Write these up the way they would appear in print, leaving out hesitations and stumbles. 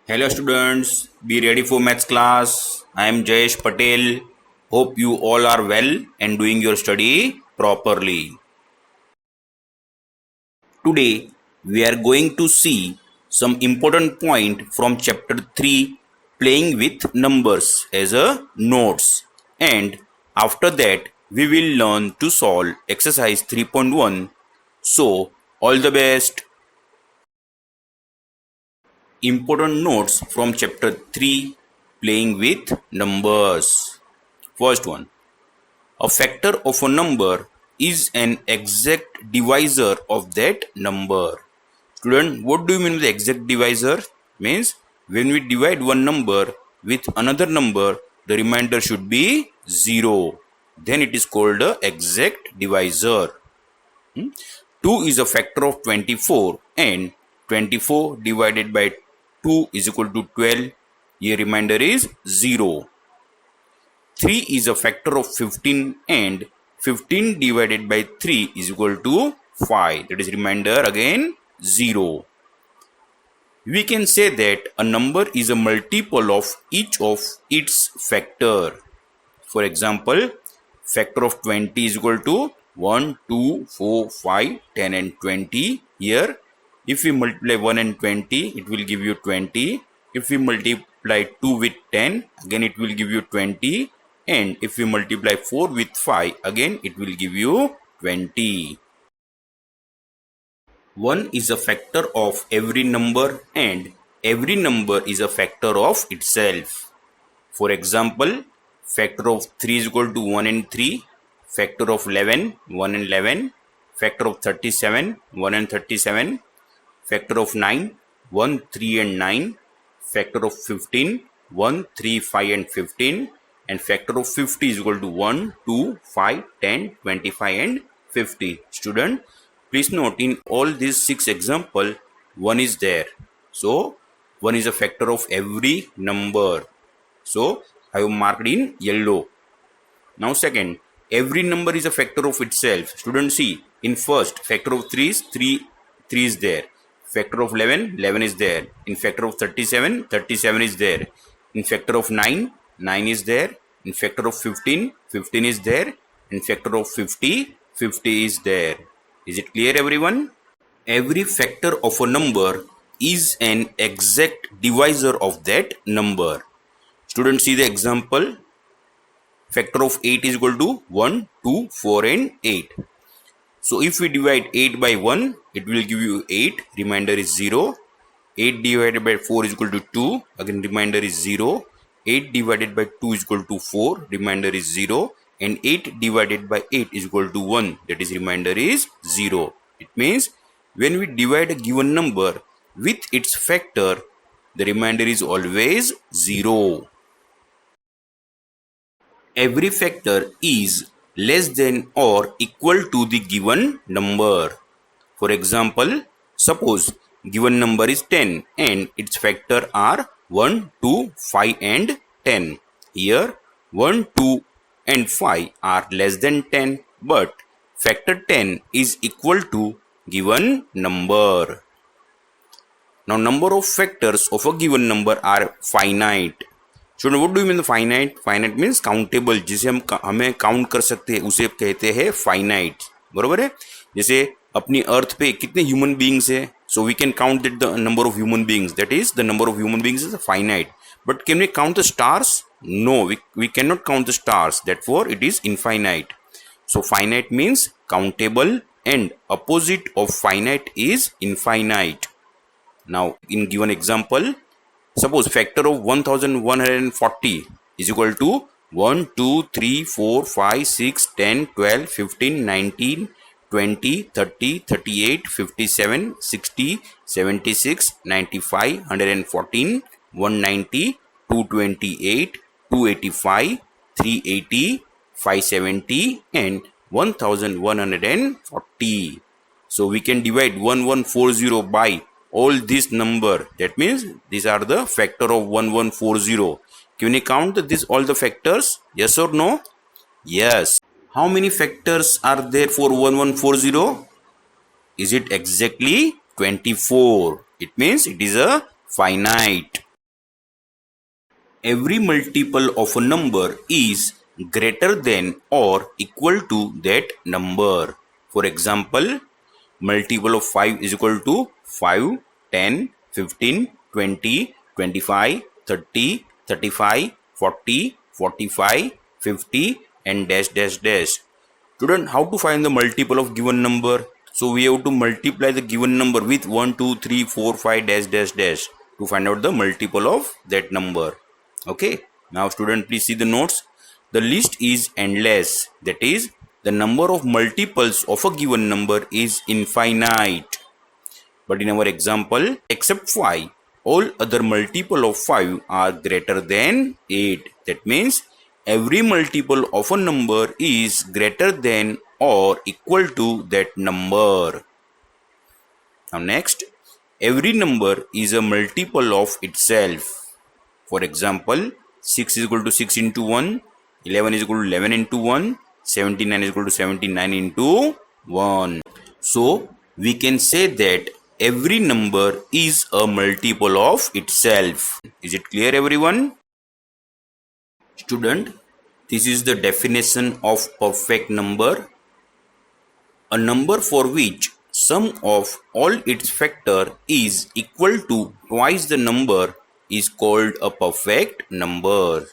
Hello students, be ready for maths class. I am Jayesh Patel. Hope you all are well and doing your study properly. Today we are going to see some important point from chapter 3 playing with numbers as a notes, and after that we will learn to solve exercise 3.1. So all the best. Important notes from chapter 3 playing with numbers. First one, a factor of a number is an exact divisor of that number. Student, what do you mean with exact divisor? Means when we divide one number with another number, the remainder should be 0. Then it is called a exact divisor. 2 is a factor of 24 and 24 divided by 2 is equal to 12. Here remainder is 0. 3 is a factor of 15 and 15 divided by 3 is equal to 5. That is remainder again 0. We can say that a number is a multiple of each of its factor. For example, factor of 20 is equal to 1, 2, 4, 5, 10 and 20. Here, if we multiply 1 and 20, it will give you 20. If we multiply 2 with 10, again it will give you 20. And if we multiply 4 with 5, again it will give you 20. 1 is a factor of every number and every number is a factor of itself. For example, factor of 3 is equal to 1 and 3, factor of 11, 1 and 11, factor of 37, 1 and 37, factor of 9, 1, 3 and 9, factor of 15, 1, 3, 5 and 15, and factor of 50 is equal to 1, 2, 5, 10, 25 and 50. Student, please note in all these 6 examples, 1 is there. So, 1 is a factor of every number. So, I have marked in yellow. Now second, every number is a factor of itself. Student, see, in first, factor of 3 is 3 is there. Factor of 11, 11 is there. In factor of 37, 37 is there. In factor of 9, 9 is there. In factor of 15, 15 is there. In factor of 50, 50 is there. Is it clear, everyone? Every factor of a number is an exact divisor of that number. Students, see the example. Factor of 8 is equal to 1, 2, 4 and 8. So if we divide 8 by 1, it will give you 8, remainder is 0. 8 divided by 4 is equal to 2, again remainder is 0. 8 divided by 2 is equal to 4, remainder is 0. And 8 divided by 8 is equal to 1, that is remainder is 0. It means when we divide a given number with its factor, the remainder is always 0. Every factor is less than or equal to the given number. For example, suppose given number is 10 and its factor are 1, 2, 5 and 10. Here 1, 2 and 5 are less than 10, but factor 10 is equal to given number. Now number of factors of a given number are finite. Student, what do you mean finite? Finite means countable. जिसे हमें count कर सकते हैं उसे कहते हैं finite. बरोबर है? जैसे अपनी अर्थ पे कितने ह्यूमन बीइंग्स है, so we can count that the number of human beings, that is the number of human beings is finite. But can we count the stars? No, we cannot count the stars, therefore it is infinite. So finite means countable and opposite of finite is infinite. Now in given example, suppose factor of 1140 is equal to 1, 2, 3, 4, 5, 6, 10, 12, 15, 19, 20, 30, 38, 57, 60, 76, 95, 114, 190, 228, 285, 380, 570 and 1140. So we can divide 1140 by all this number. That means these are the factor of 1140. Can you count this all the factors? Yes or no? Yes. How many factors are there for 1140? Is it exactly 24? It means it is a finite. every multiple of a number is greater than or equal to that number. For example, multiple of 5 is equal to 5, 10, 15, 20, 25, 30, 35, 40, 45, 50 and dash dash dash. Student, how to find the multiple of given number? So we have to multiply the given number with 1, 2, 3, 4, 5 dash dash dash to find out the multiple of that number. Okay. Now student, please see the notes. The list is endless. That is, the number of multiples of a given number is infinite. But in our example, except 5, all other multiple of 5 are greater than 8. That means every multiple of a number is greater than or equal to that number. Now next, every number is a multiple of itself. For example, 6 is equal to 6 into 1, 11 is equal to 11 into 1, 79 is equal to 79 into 1. So, we can say that every number is a multiple of itself. Is it clear, everyone? Student, this is the definition of perfect number. A number for which sum of all its factor is equal to twice the number is called a perfect number.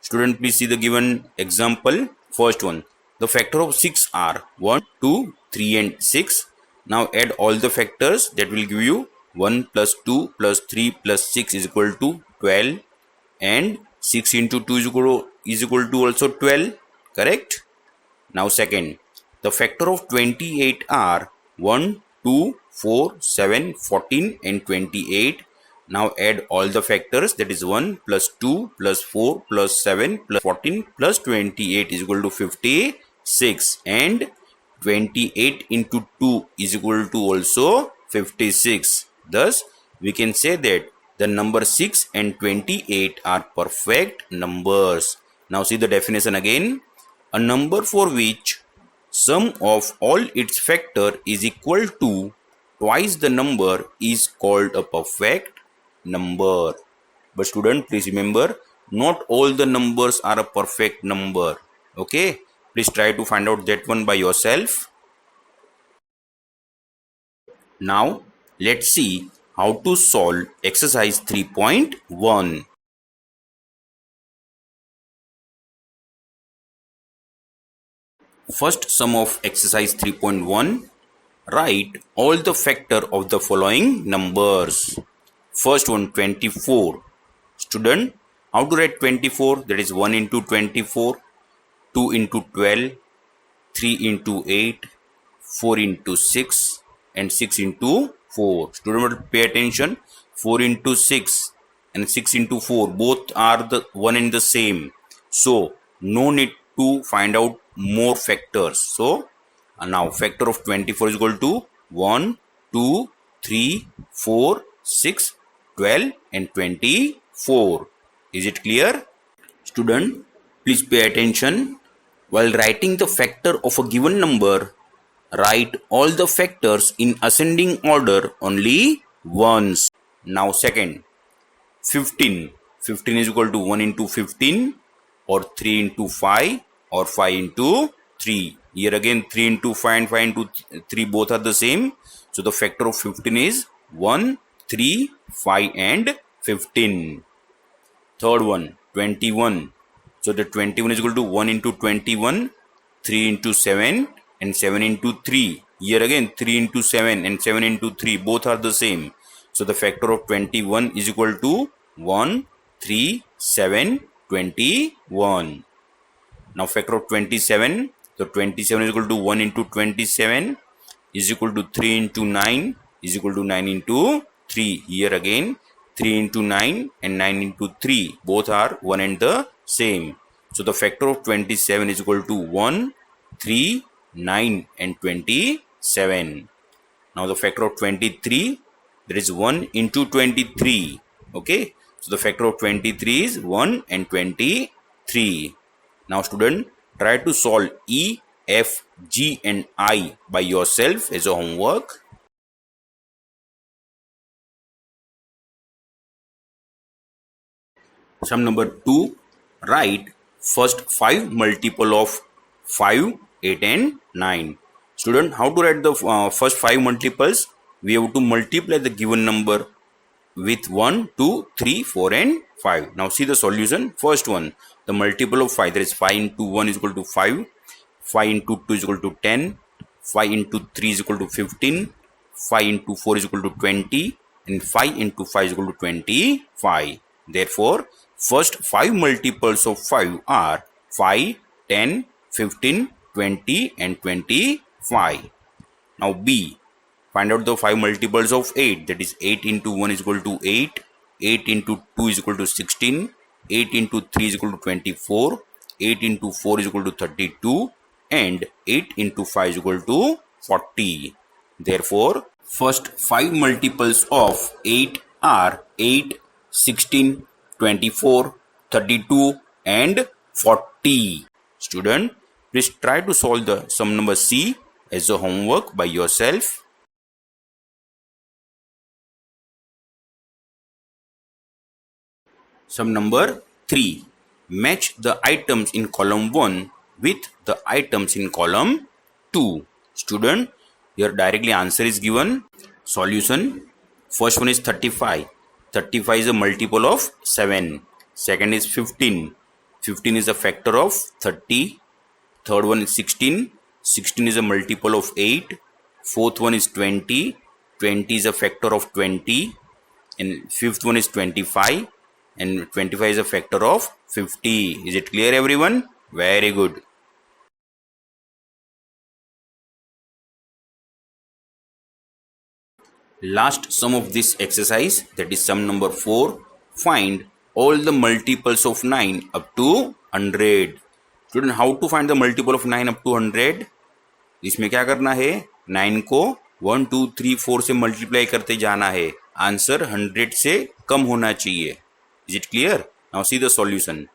Student, please see the given example. First one, the factor of 6 are 1, 2, 3 and 6. Now add all the factors, that will give you 1 plus 2 plus 3 plus 6 is equal to 12 and 6 into 2 is equal to also 12, correct? Now second, the factor of 28 are 1, 2, 4, 7, 14 and 28. Now add all the factors, that is 1 plus 2 plus 4 plus 7 plus 14 plus 28 is equal to 56 and 28 into 2 is equal to also 56. Thus, we can say that the number 6 and 28 are perfect numbers. Now see the definition again. A number for which sum of all its factor is equal to twice the number is called a perfect number. But student, please remember, not all the numbers are a perfect number. Okay. Please try to find out that one by yourself. Now, let's see how to solve exercise 3.1. First sum of exercise 3.1. Write all the factor of the following numbers. First one, 24. Student, how to write 24? That is 1 into 24. 2 into 12, 3 into 8, 4 into 6 and 6 into 4. Student, pay attention. 4 into 6 and 6 into 4 both are the one and the same. So, no need to find out more factors. So, now factor of 24 is equal to 1, 2, 3, 4, 6, 12 and 24. Is it clear? Student, please pay attention. While writing the factor of a given number, write all the factors in ascending order only once. Now second, 15. 15 is equal to 1 into 15 or 3 into 5 or 5 into 3. Here again 3 into 5 and 5 into 3 both are the same. So the factor of 15 is 1, 3, 5 and 15. Third one, 21. So the 21 is equal to 1 into 21, 3 into 7 and 7 into 3. Here again 3 into 7 and 7 into 3 both are the same. So the factor of 21 is equal to 1, 3, 7, 21. Now factor of 27. So 27 is equal to 1 into 27 is equal to 3 into 9 is equal to 9 into 3. Here again 3 into 9 and 9 into 3 both are one and the same. So the factor of 27 is equal to 1, 3, 9 and 27. Now the factor of 23, there is 1 into 23. Okay. So the factor of 23 is 1 and 23. Now student, try to solve E, F, G and I by yourself as a homework. Sum number 2. Write first 5 multiple of 5, 8 and 9. Student, how to write the first 5 multiples? We have to multiply the given number with 1, 2, 3, 4 and 5. Now see the solution. First one, the multiple of 5, that is 5 into 1 is equal to 5, 5 into 2 is equal to 10, 5 into 3 is equal to 15, 5 into 4 is equal to 20, and 5 into 5 is equal to 25. Therefore, first 5 multiples of 5 are 5, 10, 15, 20 and 25. Now B. Find out the 5 multiples of 8, that is 8 into 1 is equal to 8, 8 into 2 is equal to 16, 8 into 3 is equal to 24, 8 into 4 is equal to 32 and 8 into 5 is equal to 40. Therefore, first 5 multiples of 8 are 8, 16, 24, 32 and 40. Student, please try to solve the sum number C as a homework by yourself. Sum number 3. Match the items in column 1 with the items in column 2. Student, here directly answer is given. Solution. First one is 35. 35 is a multiple of 7. Second is 15. 15 is a factor of 30. Third one is 16. 16 is a multiple of 8. Fourth one is 20. 20 is a factor of 20. And fifth one is 25. And 25 is a factor of 50. Is it clear, everyone? Very good. Last sum of this exercise, that is sum number 4. Find all the multiples of 9 up to 100. Student, how to find the multiple of 9 up to 100? इसमें क्या करना है? 9 को 1, 2, 3, 4 से multiply करते जाना है. Answer 100 से कम होना चाहिए. Is it clear? Now see the solution.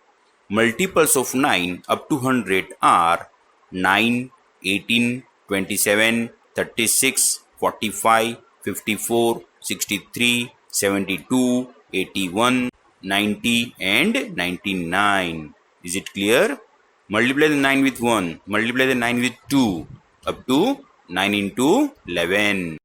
Multiples of 9 up to 100 are 9, 18, 27, 36, 45, 54, 63, 72, 81, 90 and 99. Is it clear? Multiply the 9 with 1. Multiply the 9 with 2. Up to 9 into 11.